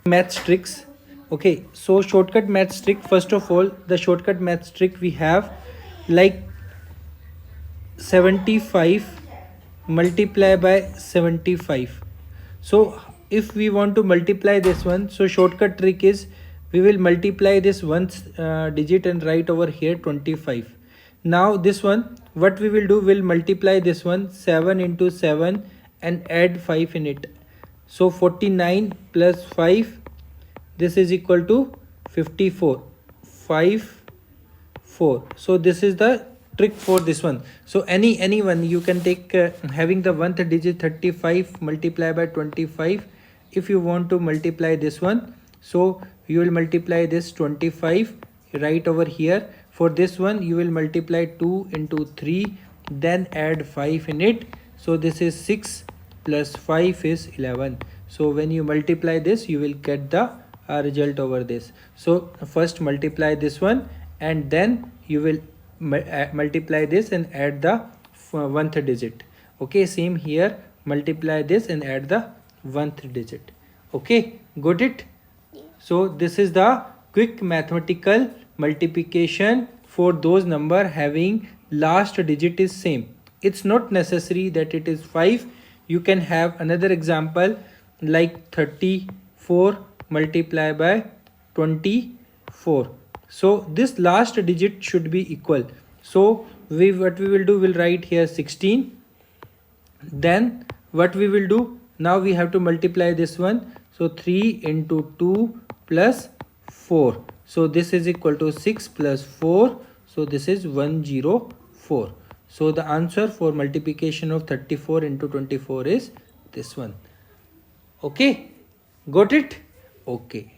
maths tricks. Okay, so shortcut maths trick. First of all, the shortcut maths trick we have like 75 multiply by 75. So if we want to multiply this one, so shortcut trick is we will multiply this one digit and write over here 25. Now this one, what we will do, we'll multiply this one 7 into 7 and add 5 in it. So 49 plus 5, this is equal to 54. 5 4. So this is the trick for this one. So anyone you can take having the 1th digit 35 multiply by 25. If you want to multiply this one, so you will multiply this 25 right over here. For this one you will multiply 2 into 3, then add 5 in it. So this is 6 plus 5 is 11. So when you multiply this, you will get the result over this. So first multiply this one and then you will multiply this and add the 1th digit. Okay, same here, multiply this and add the 1th digit. Okay, got it? So this is the quick mathematical multiplication for those number having last digit is same. It's not necessary that it is 5. You can have another example like 34 multiply by 24. So this last digit should be equal. So what we will do, we'll write here 16. Then what we will do, now we have to multiply this one. So 3 into 2 plus 4. So this is equal to 6 plus 4. So this is 104. So the answer for multiplication of 34 into 24 is this one. Okay, got it? Okay.